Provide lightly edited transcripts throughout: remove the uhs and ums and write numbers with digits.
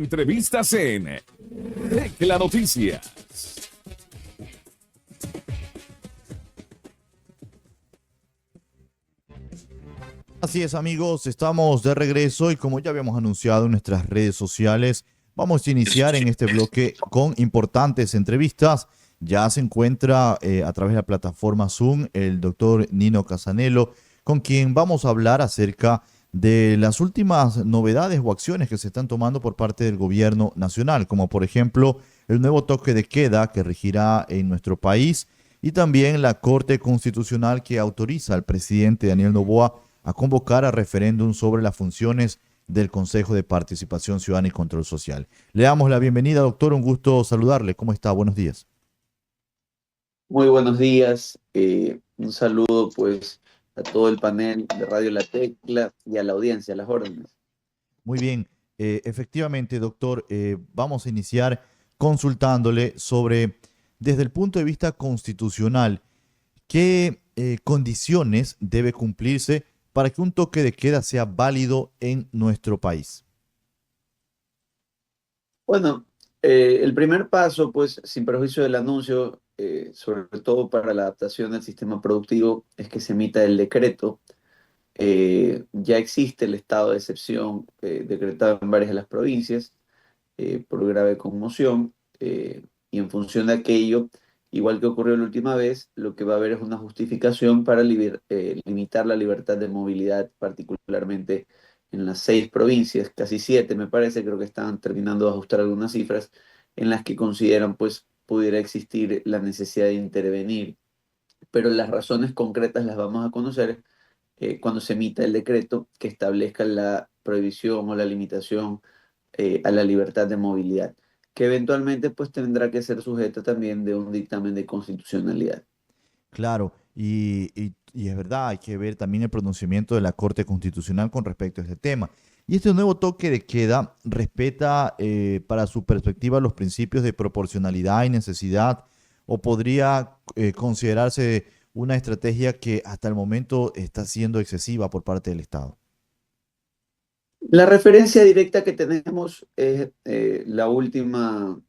Entrevistas en La Noticia. Así es, amigos, estamos de regreso y como ya habíamos anunciado en nuestras redes sociales, vamos a iniciar en este bloque con importantes entrevistas. Ya se encuentra a través de la plataforma Zoom el doctor Nino Casanello, con quien vamos a hablar acerca de las últimas novedades o acciones que se están tomando por parte del gobierno nacional, como por ejemplo el nuevo toque de queda que regirá en nuestro país y también la Corte Constitucional que autoriza al presidente Daniel Noboa a convocar a referéndum sobre las funciones del Consejo de Participación Ciudadana y Control Social. Le damos la bienvenida, doctor. Un gusto saludarle. ¿Cómo está? Buenos días. Muy buenos días. Un saludo pues a todo el panel de Radio La Tecla y a la audiencia, a las órdenes. Muy bien. Efectivamente, doctor, vamos a iniciar consultándole sobre, desde el punto de vista constitucional, qué condiciones debe cumplirse para que un toque de queda sea válido en nuestro país. Bueno, el primer paso, pues sin perjuicio del anuncio, sobre todo para la adaptación del sistema productivo, es que se emita el decreto. Ya existe el estado de excepción decretado en varias de las provincias. Por grave conmoción, y en función de aquello, igual que ocurrió la última vez, lo que va a haber es una justificación para limitar la libertad de movilidad, particularmente en las 6 provincias, casi 7 me parece, creo que están terminando de ajustar algunas cifras en las que consideran pues pudiera existir la necesidad de intervenir, pero las razones concretas las vamos a conocer cuando se emita el decreto que establezca la prohibición o la limitación a la libertad de movilidad, que eventualmente pues tendrá que ser sujeta también de un dictamen de constitucionalidad. Claro, y es verdad, hay que ver también el pronunciamiento de la Corte Constitucional con respecto a este tema. Y este nuevo toque de queda respeta, para su perspectiva, los principios de proporcionalidad y necesidad, o podría considerarse una estrategia que hasta el momento está siendo excesiva por parte del Estado. La referencia directa que tenemos es la última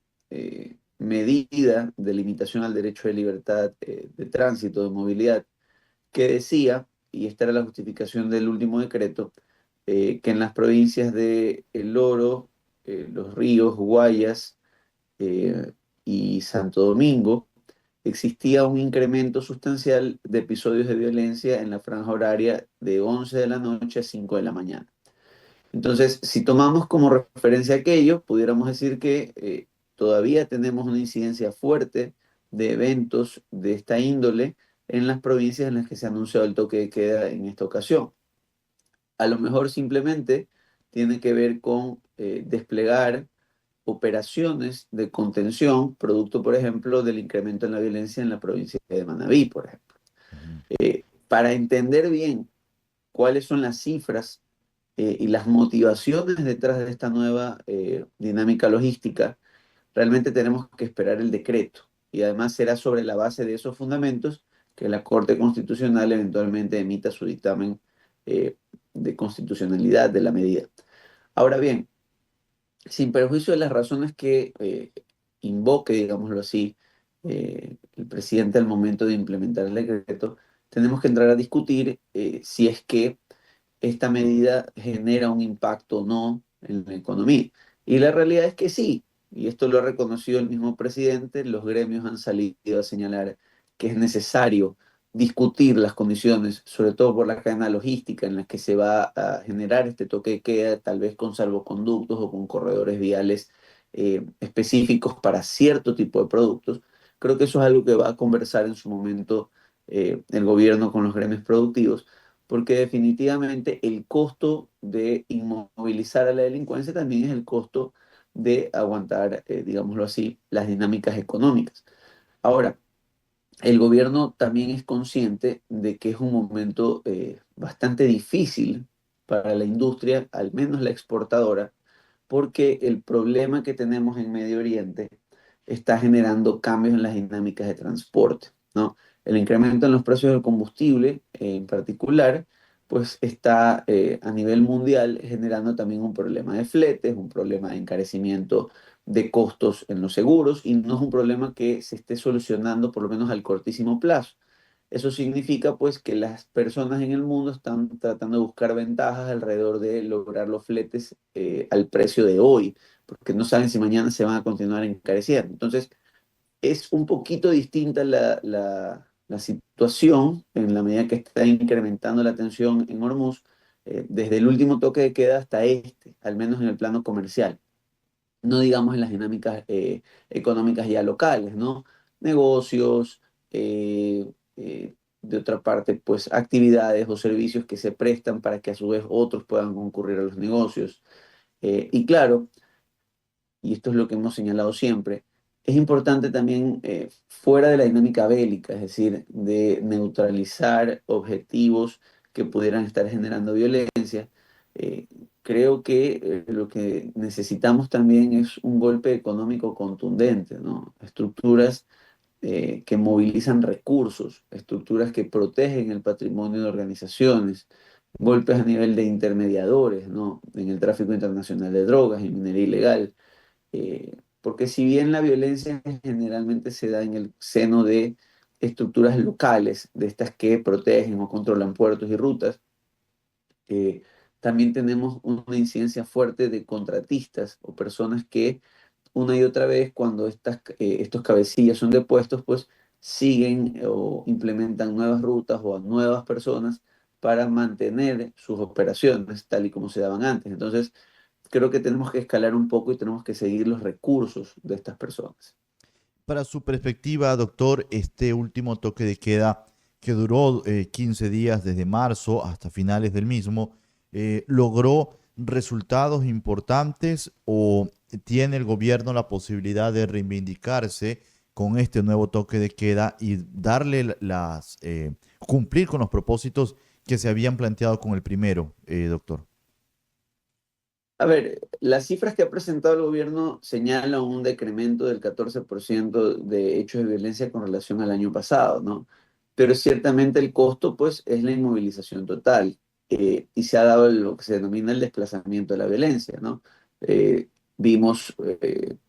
medida de limitación al derecho de libertad de tránsito, de movilidad, que decía, y esta era la justificación del último decreto, que en las provincias de El Oro, Los Ríos, Guayas eh, y Santo Domingo, existía un incremento sustancial de episodios de violencia en la franja horaria de 11 de la noche a 5 de la mañana. Entonces, si tomamos como referencia aquello, pudiéramos decir que todavía tenemos una incidencia fuerte de eventos de esta índole en las provincias en las que se ha anunciado el toque de queda en esta ocasión. A lo mejor simplemente tiene que ver con desplegar operaciones de contención, producto, por ejemplo, del incremento en la violencia en la provincia de Manabí, por ejemplo. Ujú. Para entender bien cuáles son las cifras y las motivaciones detrás de esta nueva dinámica logística, realmente tenemos que esperar el decreto. Y además será sobre la base de esos fundamentos que la Corte Constitucional eventualmente emita su dictamen eh, de constitucionalidad de la medida. Ahora bien, sin perjuicio de las razones que invoque, digámoslo así, el presidente al momento de implementar el decreto, tenemos que entrar a discutir si es que esta medida genera un impacto o no en la economía. Y la realidad es que sí, y esto lo ha reconocido el mismo presidente, los gremios han salido a señalar que es necesario discutir las condiciones, sobre todo por la cadena logística en la que se va a generar este toque de queda, tal vez con salvoconductos o con corredores viales específicos para cierto tipo de productos. Creo que eso es algo que va a conversar en su momento el gobierno con los gremios productivos, porque definitivamente el costo de inmovilizar a la delincuencia también es el costo de aguantar, digámoslo así, las dinámicas económicas. Ahora, el gobierno también es consciente de que es un momento bastante difícil para la industria, al menos la exportadora, porque el problema que tenemos en Medio Oriente está generando cambios en las dinámicas de transporte, ¿no? El incremento en los precios del combustible, en particular, pues está a nivel mundial generando también un problema de fletes, un problema de encarecimiento de costos en los seguros y no es un problema que se esté solucionando por lo menos al cortísimo plazo. Eso significa pues que las personas en el mundo están tratando de buscar ventajas alrededor de lograr los fletes al precio de hoy, porque no saben si mañana se van a continuar encareciendo. Entonces, es un poquito distinta la situación en la medida que está incrementando la tensión en Hormuz, desde el último toque de queda hasta este, al menos en el plano comercial. No digamos en las dinámicas económicas ya locales, ¿no? Negocios, de otra parte, pues actividades o servicios que se prestan para que a su vez otros puedan concurrir a los negocios. Y claro, y esto es lo que hemos señalado siempre, es importante también fuera de la dinámica bélica, es decir, de neutralizar objetivos que pudieran estar generando violencia. eh, Creo que lo que necesitamos también es un golpe económico contundente, ¿no? Estructuras que movilizan recursos, estructuras que protegen el patrimonio de organizaciones, golpes a nivel de intermediadores, ¿no? En el tráfico internacional de drogas y minería ilegal, porque si bien la violencia generalmente se da en el seno de estructuras locales, de estas que protegen o controlan puertos y rutas, eh, también tenemos una incidencia fuerte de contratistas o personas que una y otra vez cuando estos cabecillas son depuestos, pues siguen o implementan nuevas rutas o a nuevas personas para mantener sus operaciones tal y como se daban antes. Entonces, creo que tenemos que escalar un poco y tenemos que seguir los recursos de estas personas. Para su perspectiva, doctor, este último toque de queda que duró 15 días desde marzo hasta finales del mismo, ¿logró resultados importantes o tiene el gobierno la posibilidad de reivindicarse con este nuevo toque de queda y darle cumplir con los propósitos que se habían planteado con el primero, doctor? A ver, las cifras que ha presentado el gobierno señalan un decremento del 14% de hechos de violencia con relación al año pasado, ¿no? Pero ciertamente el costo, pues, es la inmovilización total y se ha dado lo que se denomina el desplazamiento de la violencia, ¿no? Eh, Vimos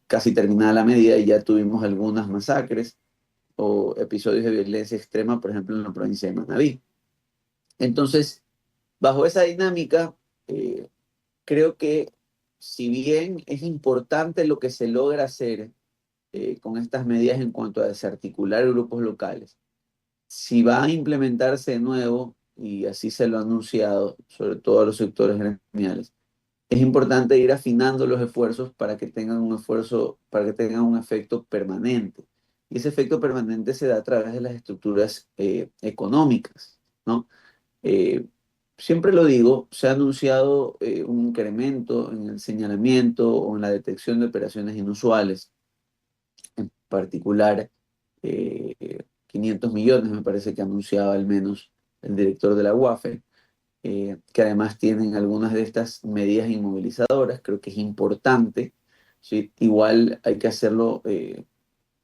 casi terminada la medida y ya tuvimos algunas masacres o episodios de violencia extrema, por ejemplo, en la provincia de Manabí. Entonces, bajo esa dinámica, eh, creo que si bien es importante lo que se logra hacer con estas medidas en cuanto a desarticular grupos locales, si va a implementarse de nuevo, y así se lo ha anunciado, sobre todo a los sectores gremiales, es importante ir afinando los esfuerzos para que tengan un esfuerzo, para que tengan un efecto permanente. Y ese efecto permanente se da a través de las estructuras económicas, ¿no? Eh, Siempre lo digo, se ha anunciado un incremento en el señalamiento o en la detección de operaciones inusuales, en particular 500 millones, me parece que anunciaba al menos el director de la UAFE, que además tienen algunas de estas medidas inmovilizadoras. Creo que es importante, ¿sí? Igual hay que hacerlo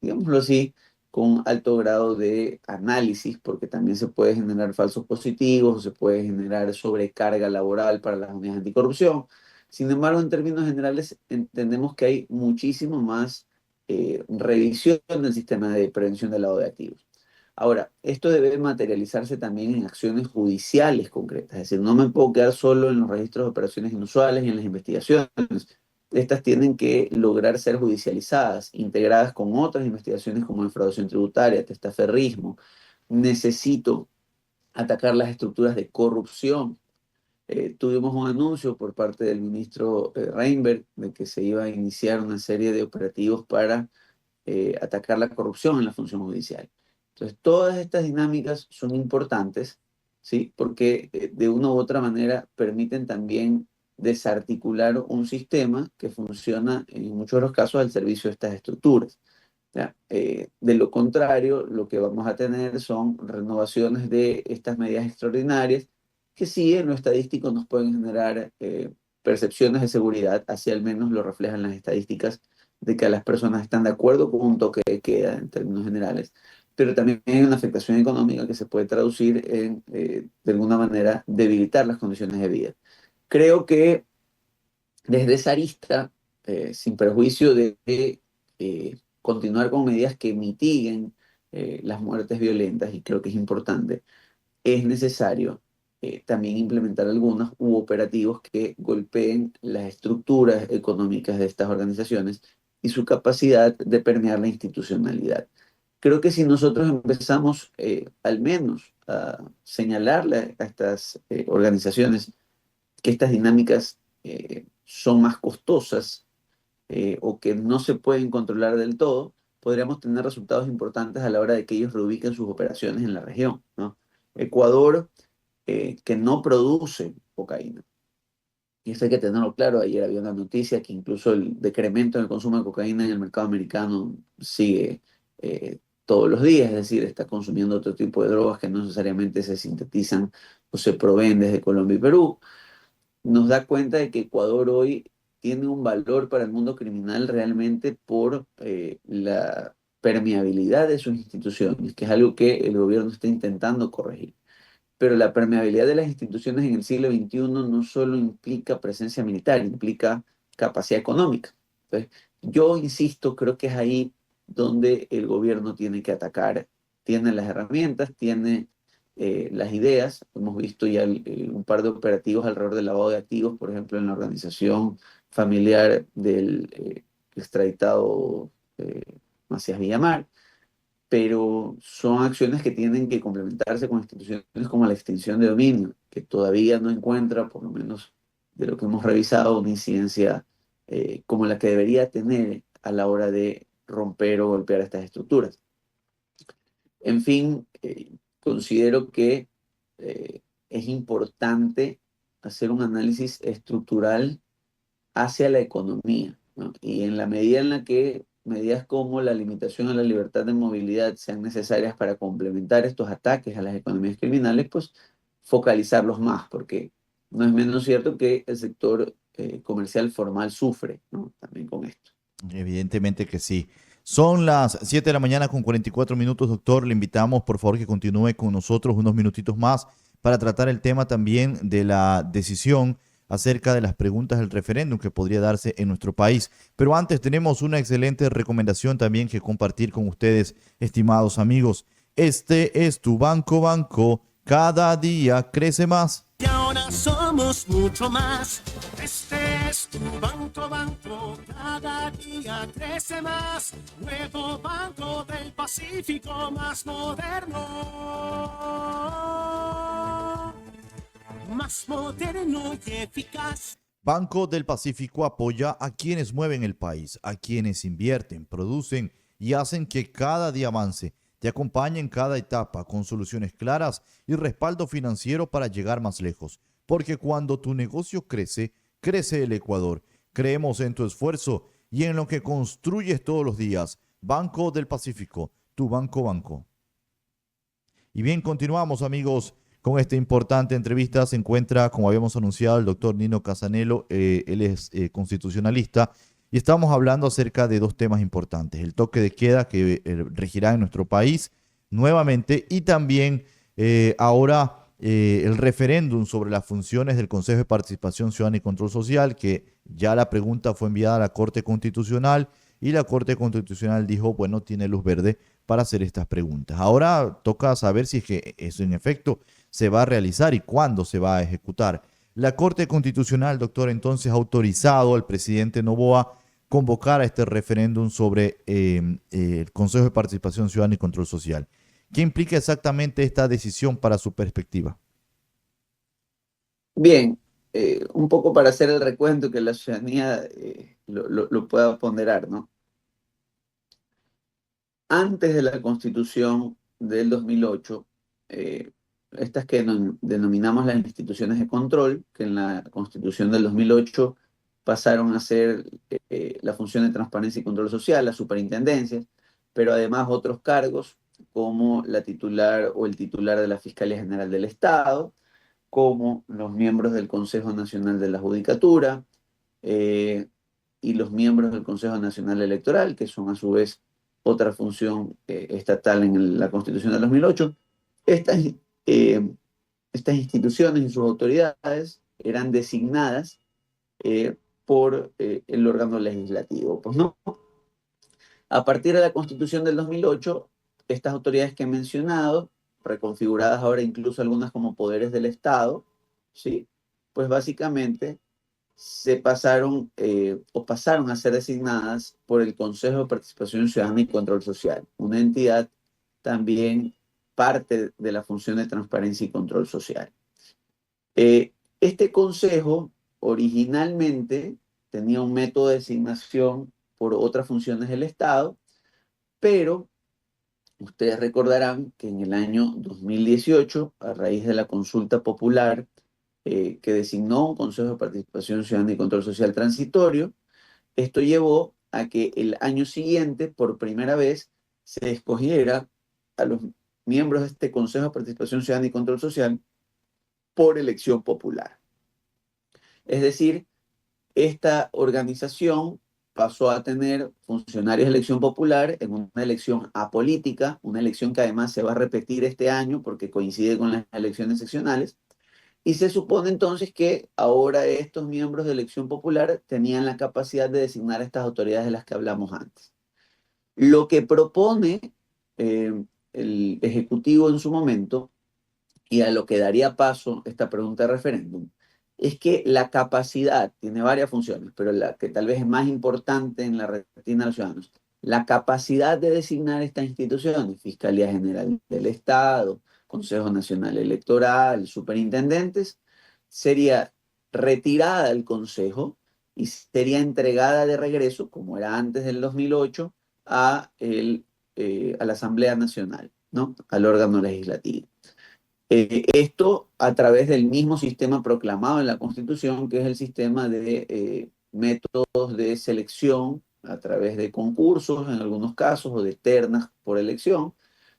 digámoslo así, con alto grado de análisis, porque también se puede generar falsos positivos, se puede generar sobrecarga laboral para las unidades anticorrupción. Sin embargo, en términos generales, entendemos que hay muchísimo más revisión del sistema de prevención del lavado de activos. Ahora, esto debe materializarse también en acciones judiciales concretas, es decir, no me puedo quedar solo en los registros de operaciones inusuales y en las investigaciones. Estas tienen que lograr ser judicializadas, integradas con otras investigaciones como defraudación tributaria, testaferrismo. Necesito atacar las estructuras de corrupción. Tuvimos un anuncio por parte del ministro Reinberg de que se iba a iniciar una serie de operativos para atacar la corrupción en la función judicial. Entonces, todas estas dinámicas son importantes, ¿sí? Porque de una u otra manera permiten también desarticular un sistema que funciona en muchos de los casos al servicio de estas estructuras. ¿Ya? De lo contrario, lo que vamos a tener son renovaciones de estas medidas extraordinarias que sí en lo estadístico nos pueden generar percepciones de seguridad, así al menos lo reflejan las estadísticas de que las personas están de acuerdo con un toque de queda en términos generales, pero también hay una afectación económica que se puede traducir en, de alguna manera, debilitar las condiciones de vida. Creo que desde esa arista, sin perjuicio de continuar con medidas que mitiguen las muertes violentas, y creo que es importante, es necesario también implementar algunos u operativos que golpeen las estructuras económicas de estas organizaciones y su capacidad de permear la institucionalidad. Creo que si nosotros empezamos al menos a señalarle a estas organizaciones que estas dinámicas son más costosas o que no se pueden controlar del todo, podríamos tener resultados importantes a la hora de que ellos reubiquen sus operaciones en la región, ¿no? Ecuador, que no produce cocaína. Y esto hay que tenerlo claro. Ayer había una noticia que incluso el decremento en el consumo de cocaína en el mercado americano sigue todos los días, es decir, está consumiendo otro tipo de drogas que no necesariamente se sintetizan o se proveen desde Colombia y Perú. Nos da cuenta de que Ecuador hoy tiene un valor para el mundo criminal realmente por la permeabilidad de sus instituciones, que es algo que el gobierno está intentando corregir. Pero la permeabilidad de las instituciones en el siglo XXI no solo implica presencia militar, implica capacidad económica. Entonces, yo insisto, creo que es ahí donde el gobierno tiene que atacar. Tiene las herramientas, tiene las ideas. Hemos visto ya un par de operativos alrededor del lavado de activos, por ejemplo, en la organización familiar del extraditado eh, Macías Villamar, pero son acciones que tienen que complementarse con instituciones como la extinción de dominio, que todavía no encuentra, por lo menos de lo que hemos revisado, una incidencia como la que debería tener a la hora de romper o golpear estas estructuras. En fin, considero que es importante hacer un análisis estructural hacia la economía, ¿no? Y en la medida en la que medidas como la limitación a la libertad de movilidad sean necesarias para complementar estos ataques a las economías criminales, pues focalizarlos más, porque no es menos cierto que el sector comercial formal sufre, ¿no? También con esto. Evidentemente que sí. Son las 7 de la mañana con 44 minutos, doctor. Le invitamos, por favor, que continúe con nosotros unos minutitos más para tratar el tema también de la decisión acerca de las preguntas del referéndum que podría darse en nuestro país. Pero antes tenemos una excelente recomendación también que compartir con ustedes, estimados amigos. Este es tu Banco Banco. Cada día crece más. Y ahora somos mucho más. Este es tu Banco Banco, cada día crece más. Nuevo Banco del Pacífico, más moderno y eficaz. Banco del Pacífico apoya a quienes mueven el país, a quienes invierten, producen y hacen que cada día avance. Te acompaña en cada etapa con soluciones claras y respaldo financiero para llegar más lejos. Porque cuando tu negocio crece, crece el Ecuador. Creemos en tu esfuerzo y en lo que construyes todos los días. Banco del Pacífico, tu Banco Banco. Y bien, continuamos amigos con esta importante entrevista. Se encuentra, como habíamos anunciado, el doctor Nino Casanelo. Él es constitucionalista y estamos hablando acerca de dos temas importantes. El toque de queda que regirá en nuestro país nuevamente y también ahora el referéndum sobre las funciones del Consejo de Participación Ciudadana y Control Social, que ya la pregunta fue enviada a la Corte Constitucional y la Corte Constitucional dijo, bueno, tiene luz verde para hacer estas preguntas. Ahora toca saber si es que eso en efecto se va a realizar y cuándo se va a ejecutar. La Corte Constitucional, doctor, entonces ha autorizado al presidente Noboa convocar a este referéndum sobre el Consejo de Participación Ciudadana y Control Social. ¿Qué implica exactamente esta decisión para su perspectiva? Bien, un poco para hacer el recuento que la ciudadanía lo pueda ponderar, ¿no? Antes de la Constitución del 2008, estas que denominamos las instituciones de control, que en la Constitución del 2008 pasaron a ser la función de transparencia y control social, las superintendencias, pero además otros cargos como la titular o el titular de la Fiscalía General del Estado, como los miembros del Consejo Nacional de la Judicatura y los miembros del Consejo Nacional Electoral, que son a su vez otra función estatal en la Constitución del 2008. Estas, estas instituciones y sus autoridades eran designadas por el órgano legislativo. Pues no, a partir de la Constitución del 2008, estas autoridades que he mencionado, reconfiguradas ahora incluso algunas como poderes del Estado, ¿sí? Pues básicamente se pasaron o pasaron a ser designadas por el Consejo de Participación Ciudadana y Control Social, una entidad también parte de la función de transparencia y control social. Este consejo originalmente tenía un método de designación por otras funciones del Estado, pero ustedes recordarán que en el año 2018, a raíz de la consulta popular que designó un Consejo de Participación Ciudadana y Control Social transitorio, esto llevó a que el año siguiente, por primera vez, se escogiera a los miembros de este Consejo de Participación Ciudadana y Control Social por elección popular. Es decir, esta organización pasó a tener funcionarios de elección popular en una elección apolítica, una elección que además se va a repetir este año porque coincide con las elecciones seccionales, y se supone entonces que ahora estos miembros de elección popular tenían la capacidad de designar a estas autoridades de las que hablamos antes. Lo que propone el Ejecutivo en su momento, y a lo que daría paso esta pregunta de referéndum, es que la capacidad tiene varias funciones, pero la que tal vez es más importante en la retina de los ciudadanos, la capacidad de designar estas instituciones, Fiscalía General del Estado, Consejo Nacional Electoral, superintendentes, sería retirada del Consejo y sería entregada de regreso, como era antes del 2008, a la Asamblea Nacional, ¿no? Al órgano legislativo. Esto a través del mismo sistema proclamado en la Constitución, que es el sistema de métodos de selección a través de concursos, en algunos casos, o de ternas por elección,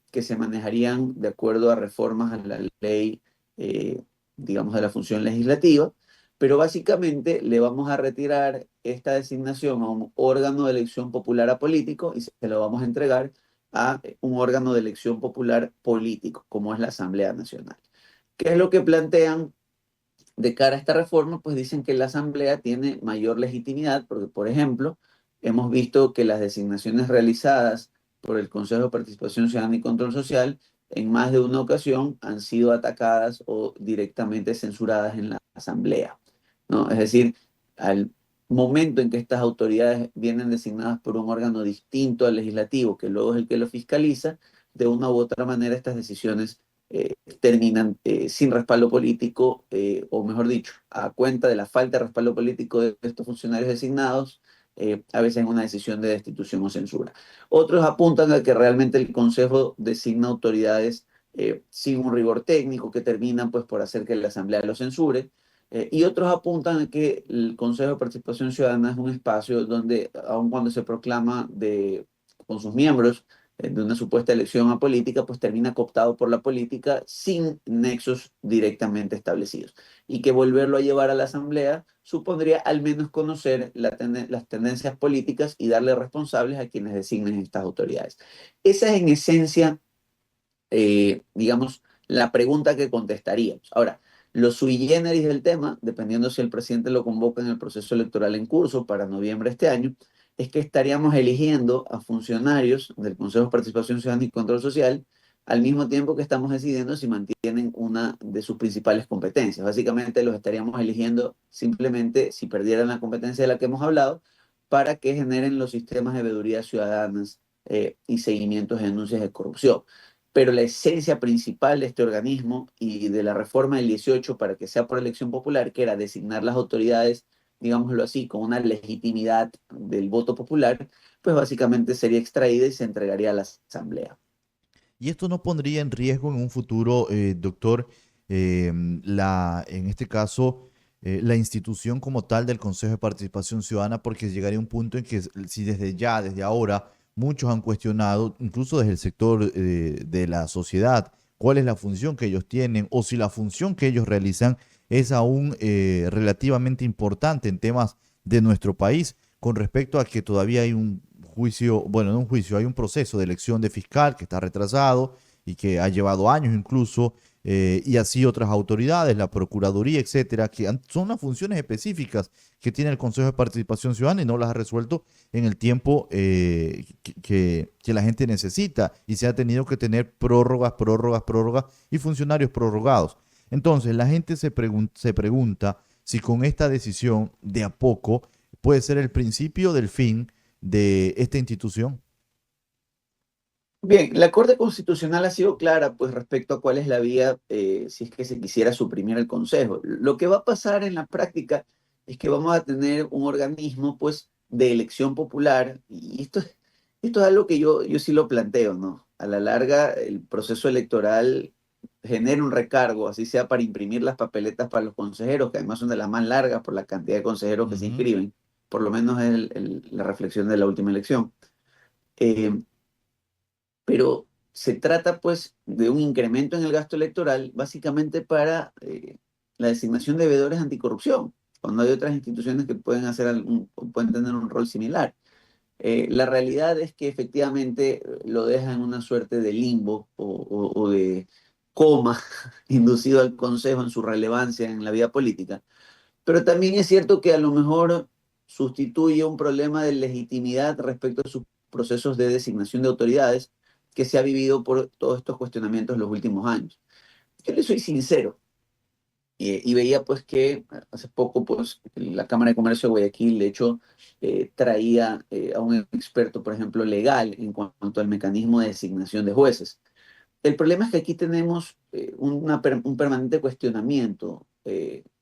que se manejarían de acuerdo a reformas a la ley, digamos, de la función legislativa, pero básicamente le vamos a retirar esta designación a un órgano de elección popular apolítico y se lo vamos a entregar a un órgano de elección popular político, como es la Asamblea Nacional. ¿Qué es lo que plantean de cara a esta reforma? Pues dicen que la Asamblea tiene mayor legitimidad, porque, por ejemplo, hemos visto que las designaciones realizadas por el Consejo de Participación Ciudadana y Control Social en más de una ocasión han sido atacadas o directamente censuradas en la Asamblea, ¿no? Es decir, al momento en que estas autoridades vienen designadas por un órgano distinto al legislativo, que luego es el que lo fiscaliza, de una u otra manera estas decisiones terminan sin respaldo político, o mejor dicho, a cuenta de la falta de respaldo político de estos funcionarios designados, a veces en una decisión de destitución o censura. Otros apuntan a que realmente el Consejo designa autoridades sin un rigor técnico que terminan pues por hacer que la Asamblea lo censure. Y otros apuntan a que el Consejo de Participación Ciudadana es un espacio donde, aun cuando se proclama con sus miembros de una supuesta elección apolítica, pues termina cooptado por la política sin nexos directamente establecidos. Y que volverlo a llevar a la Asamblea supondría al menos conocer las tendencias políticas y darle responsables a quienes designen estas autoridades. Esa es en esencia, digamos, la pregunta que contestaríamos. Ahora, lo sui generis del tema, dependiendo si el presidente lo convoca en el proceso electoral en curso para noviembre de este año, es que estaríamos eligiendo a funcionarios del Consejo de Participación Ciudadana y Control Social al mismo tiempo que estamos decidiendo si mantienen una de sus principales competencias. Básicamente los estaríamos eligiendo simplemente si perdieran la competencia de la que hemos hablado para que generen los sistemas de veedurías ciudadanas y seguimientos de denuncias de corrupción. Pero la esencia principal de este organismo y de la reforma del 18 para que sea por elección popular, que era designar las autoridades, digámoslo así, con una legitimidad del voto popular, pues básicamente sería extraída y se entregaría a la Asamblea. ¿Y esto no pondría en riesgo en un futuro, doctor, en este caso, la institución como tal del Consejo de Participación Ciudadana? Porque llegaría un punto en que si desde ahora, muchos han cuestionado, incluso desde el sector de la sociedad, cuál es la función que ellos tienen o si la función que ellos realizan es aún relativamente importante en temas de nuestro país, con respecto a que todavía hay un juicio, bueno, no un juicio, hay un proceso de elección de fiscal que está retrasado y que ha llevado años incluso, y así otras autoridades, la Procuraduría, etcétera, que son unas funciones específicas que tiene el Consejo de Participación Ciudadana y no las ha resuelto en el tiempo que la gente necesita y se ha tenido que tener prórrogas y funcionarios prorrogados. Entonces, la gente se pregunta si con esta decisión de a poco puede ser el principio del fin de esta institución. Bien, la Corte Constitucional ha sido clara pues respecto a cuál es la vía si es que se quisiera suprimir el Consejo. Lo que va a pasar en la práctica es que vamos a tener un organismo pues de elección popular y esto es algo que yo sí lo planteo, ¿no? A la larga el proceso electoral genera un recargo, así sea para imprimir las papeletas para los consejeros, que además son de las más largas por la cantidad de consejeros que se Ujú. inscriben, por lo menos es la reflexión de la última elección. Eh, pero se trata pues de un incremento en el gasto electoral básicamente para la designación de veedores anticorrupción, cuando hay otras instituciones que pueden pueden tener un rol similar. La realidad es que efectivamente lo deja en una suerte de limbo o de coma inducido al Consejo en su relevancia en la vida política, pero también es cierto que a lo mejor sustituye un problema de legitimidad respecto a sus procesos de designación de autoridades que se ha vivido por todos estos cuestionamientos en los últimos años. Yo le soy sincero y veía pues que hace poco pues la Cámara de Comercio de Guayaquil de hecho traía a un experto, por ejemplo, legal en cuanto al mecanismo de designación de jueces. El problema es que aquí tenemos un permanente cuestionamiento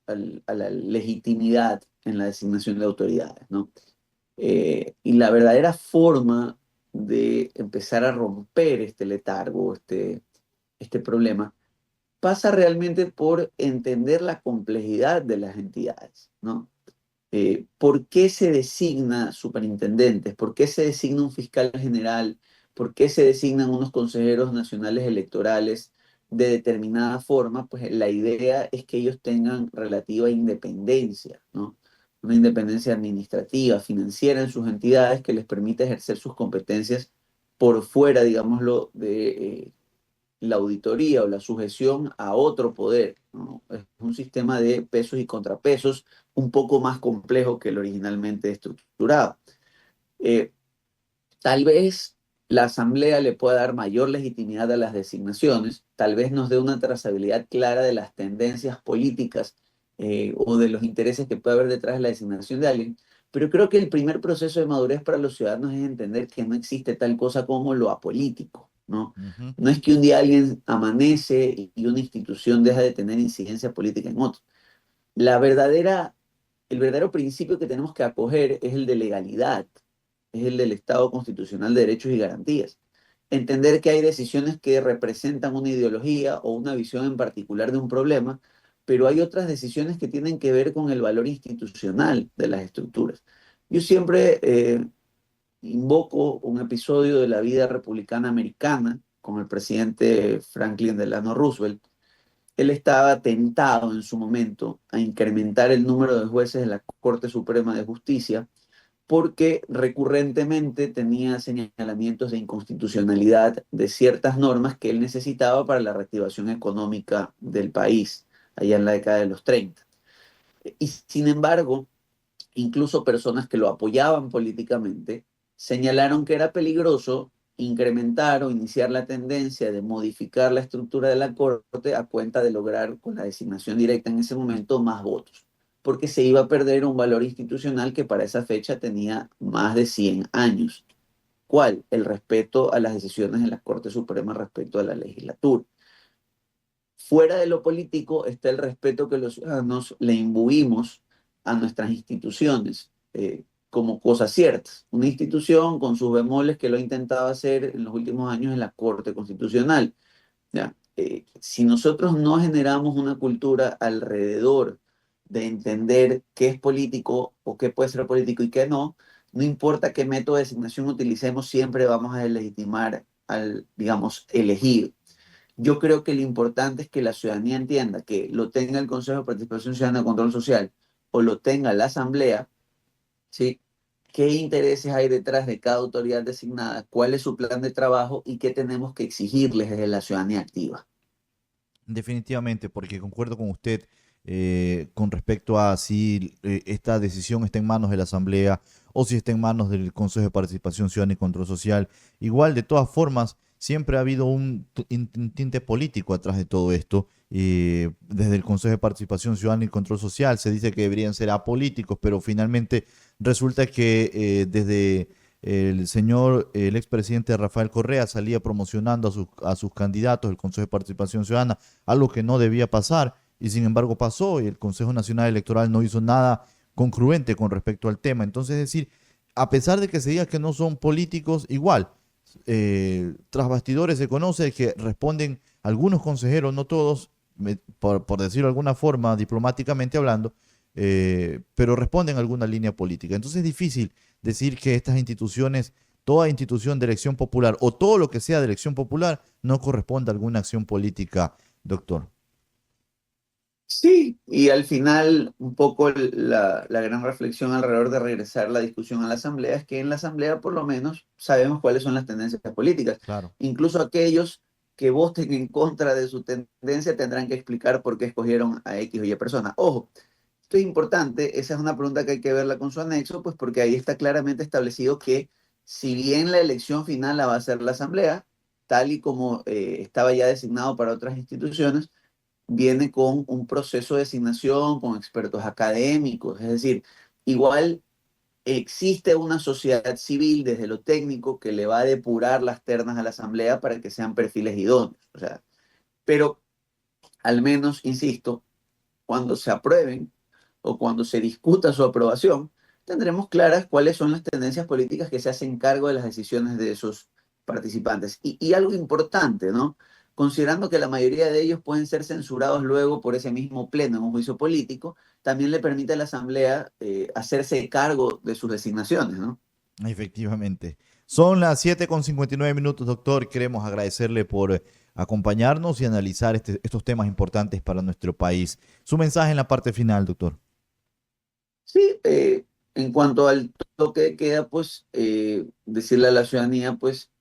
a la legitimidad en la designación de autoridades, ¿no? Y la verdadera forma de empezar a romper este letargo, este problema, pasa realmente por entender la complejidad de las entidades, ¿no? ¿Por qué se designa superintendentes? ¿Por qué se designa un fiscal general? ¿Por qué se designan unos consejeros nacionales electorales de determinada forma? Pues la idea es que ellos tengan relativa independencia, ¿no? Una independencia administrativa, financiera en sus entidades que les permita ejercer sus competencias por fuera, digámoslo, de la auditoría o la sujeción a otro poder, ¿no? Es un sistema de pesos y contrapesos un poco más complejo que el originalmente estructurado. Eh, Tal vez la Asamblea le pueda dar mayor legitimidad a las designaciones, tal vez nos dé una trazabilidad clara de las tendencias políticas o de los intereses que puede haber detrás de la designación de alguien, pero creo que el primer proceso de madurez para los ciudadanos es entender que no existe tal cosa como lo apolítico, ¿no? Ujú. No es que un día alguien amanece y una institución deja de tener incidencia política en otro. La verdadera, el verdadero principio que tenemos que acoger es el de legalidad, es el del Estado constitucional de derechos y garantías. Entender que hay decisiones que representan una ideología o una visión en particular de un problema, pero hay otras decisiones que tienen que ver con el valor institucional de las estructuras. Yo siempre invoco un episodio de la vida republicana americana con el presidente Franklin Delano Roosevelt. Él estaba tentado en su momento a incrementar el número de jueces de la Corte Suprema de Justicia porque recurrentemente tenía señalamientos de inconstitucionalidad de ciertas normas que él necesitaba para la reactivación económica del país, allá en la década de los 30. Y sin embargo, incluso personas que lo apoyaban políticamente señalaron que era peligroso incrementar o iniciar la tendencia de modificar la estructura de la Corte a cuenta de lograr con la designación directa en ese momento más votos, porque se iba a perder un valor institucional que para esa fecha tenía más de 100 años. ¿Cuál? El respeto a las decisiones de la Corte Suprema respecto a la legislatura. Fuera de lo político está el respeto que los ciudadanos le imbuimos a nuestras instituciones como cosas ciertas. Una institución con sus bemoles que lo ha intentado hacer en los últimos años en la Corte Constitucional. ¿Ya? Si nosotros no generamos una cultura alrededor de entender qué es político o qué puede ser político y qué no, no importa qué método de designación utilicemos, siempre vamos a legitimar al, digamos, elegido. Yo creo que lo importante es que la ciudadanía entienda que lo tenga el Consejo de Participación Ciudadana de Control Social o lo tenga la Asamblea, ¿sí? qué intereses hay detrás de cada autoridad designada, cuál es su plan de trabajo y qué tenemos que exigirles desde la ciudadanía activa. Definitivamente, porque concuerdo con usted con respecto a si esta decisión está en manos de la Asamblea o si está en manos del Consejo de Participación Ciudadana y Control Social. Igual, de todas formas, siempre ha habido un tinte político atrás de todo esto. Desde el Consejo de Participación Ciudadana y Control Social se dice que deberían ser apolíticos, pero finalmente resulta que desde el expresidente Rafael Correa salía promocionando a sus candidatos, el Consejo de Participación Ciudadana, algo que no debía pasar, y sin embargo pasó, y el Consejo Nacional Electoral no hizo nada congruente con respecto al tema. Entonces, es decir, a pesar de que se diga que no son políticos, igual, tras bastidores se conoce que responden algunos consejeros, no todos, por decirlo de alguna forma, diplomáticamente hablando, pero responden a alguna línea política. Entonces es difícil decir que estas instituciones, toda institución de elección popular o todo lo que sea de elección popular, no corresponde a alguna acción política, doctor. Sí, y al final un poco la gran reflexión alrededor de regresar la discusión a la Asamblea es que en la Asamblea por lo menos sabemos cuáles son las tendencias políticas. Claro. Incluso aquellos que voten en contra de su tendencia tendrán que explicar por qué escogieron a X o Y persona. Ojo, esto es importante, esa es una pregunta que hay que verla con su anexo, pues porque ahí está claramente establecido que si bien la elección final la va a hacer la Asamblea, tal y como estaba ya designado para otras instituciones, viene con un proceso de designación, con expertos académicos, es decir, igual existe una sociedad civil desde lo técnico que le va a depurar las ternas a la Asamblea para que sean perfiles idóneos, o sea, pero al menos, insisto, cuando se aprueben o cuando se discuta su aprobación, tendremos claras cuáles son las tendencias políticas que se hacen cargo de las decisiones de esos participantes. Y algo importante, ¿no? Considerando que la mayoría de ellos pueden ser censurados luego por ese mismo pleno en un juicio político, también le permite a la Asamblea hacerse cargo de sus designaciones, ¿no? Efectivamente. Son las 7:59 doctor. Queremos agradecerle por acompañarnos y analizar estos temas importantes para nuestro país. Su mensaje en la parte final, doctor. Sí, en cuanto al toque de queda, pues decirle a la ciudadanía, pues,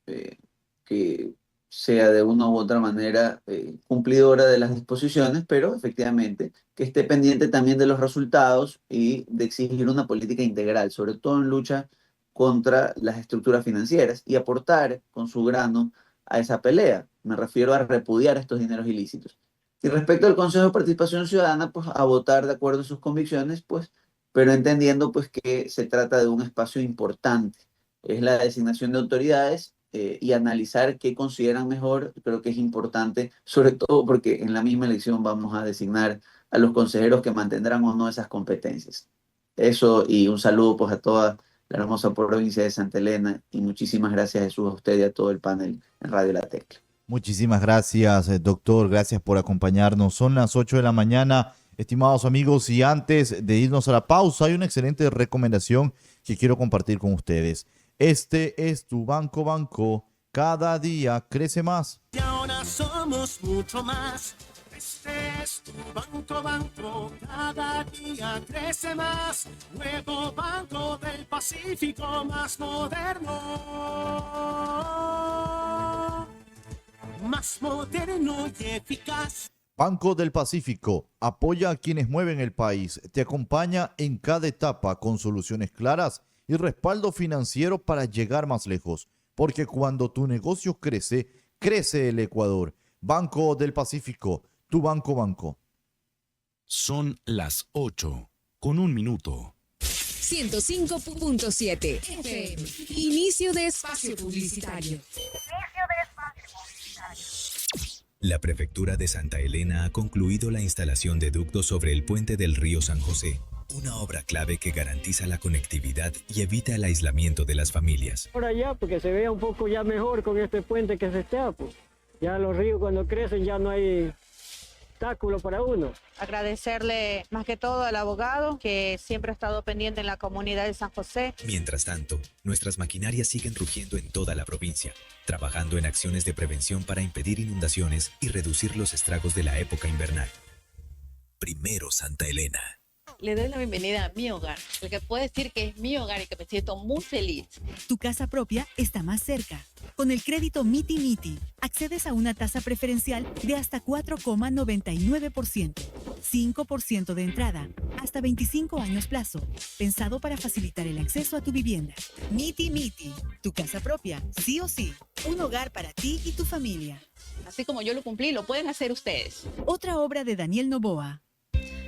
que sea de una u otra manera cumplidora de las disposiciones, pero efectivamente que esté pendiente también de los resultados y de exigir una política integral, sobre todo en lucha contra las estructuras financieras y aportar con su grano a esa pelea. Me refiero a repudiar estos dineros ilícitos. Y respecto al Consejo de Participación Ciudadana, pues a votar de acuerdo a sus convicciones, pues, pero entendiendo pues que se trata de un espacio importante. Es la designación de autoridades y analizar qué consideran mejor, creo que es importante, sobre todo porque en la misma elección vamos a designar a los consejeros que mantendrán o no esas competencias. Eso, y un saludo pues a toda la hermosa provincia de Santa Elena, y muchísimas gracias, Jesús, a usted y a todo el panel en Radio La Tecla. Muchísimas gracias, doctor. Gracias por acompañarnos. Son las 8 de la mañana, estimados amigos, y antes de irnos a la pausa, hay una excelente recomendación que quiero compartir con ustedes. Este es tu Banco, cada día crece más. Y ahora somos mucho más. Este es tu banco, cada día crece más. Nuevo Banco del Pacífico, más moderno y eficaz. Banco del Pacífico apoya a quienes mueven el país, te acompaña en cada etapa con soluciones claras y respaldo financiero para llegar más lejos, porque cuando tu negocio crece, crece el Ecuador. Banco del Pacífico, tu banco. Son las 8:01. 105.7 FM. Inicio de espacio publicitario. La Prefectura de Santa Elena ha concluido la instalación de ductos sobre el puente del río San José, una obra clave que garantiza la conectividad y evita el aislamiento de las familias. Ahora ya, porque se vea un poco ya mejor con este puente que se está, pues. Ya los ríos cuando crecen ya no hay obstáculo para uno. Agradecerle más que todo al abogado que siempre ha estado pendiente en la comunidad de San José. Mientras tanto, nuestras maquinarias siguen rugiendo en toda la provincia, trabajando en acciones de prevención para impedir inundaciones y reducir los estragos de la época invernal. Primero Santa Elena. Le doy la bienvenida a mi hogar, el que puedo decir que es mi hogar y que me siento muy feliz. Tu casa propia está más cerca. Con el crédito Miti Miti, accedes a una tasa preferencial de hasta 4,99%, 5% de entrada, hasta 25 años plazo, pensado para facilitar el acceso a tu vivienda. Miti Miti, tu casa propia, sí o sí, un hogar para ti y tu familia. Así como yo lo cumplí, lo pueden hacer ustedes. Otra obra de Daniel Noboa.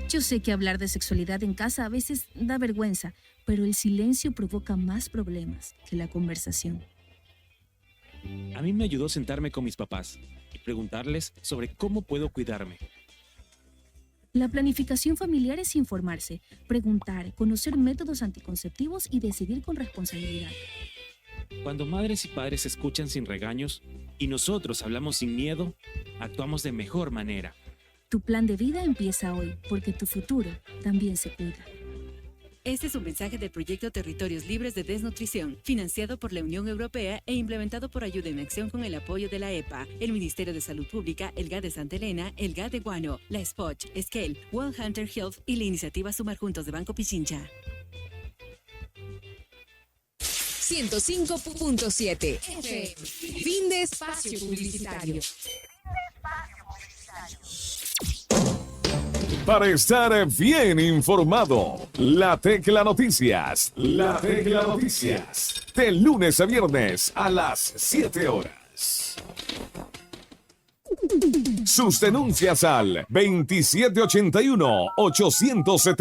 Yo sé que hablar de sexualidad en casa a veces da vergüenza, pero el silencio provoca más problemas que la conversación. A mí me ayudó sentarme con mis papás y preguntarles sobre cómo puedo cuidarme. La planificación familiar es informarse, preguntar, conocer métodos anticonceptivos y decidir con responsabilidad. Cuando madres y padres se escuchan sin regaños y nosotros hablamos sin miedo, actuamos de mejor manera. Tu plan de vida empieza hoy, porque tu futuro también se cuida. Este es un mensaje del proyecto Territorios Libres de Desnutrición, financiado por la Unión Europea e implementado por Ayuda en Acción con el apoyo de la EPA, el Ministerio de Salud Pública, el GAD de Santa Elena, el GAD de Guano, la SPOCH, Scale, One Hunter Health y la iniciativa Sumar Juntos de Banco Pichincha. 105.7 FM. Fin de espacio publicitario. Para estar bien informado, La Tecla Noticias. La Tecla Noticias. De lunes a viernes a las 7 horas. Sus denuncias al 2781-870.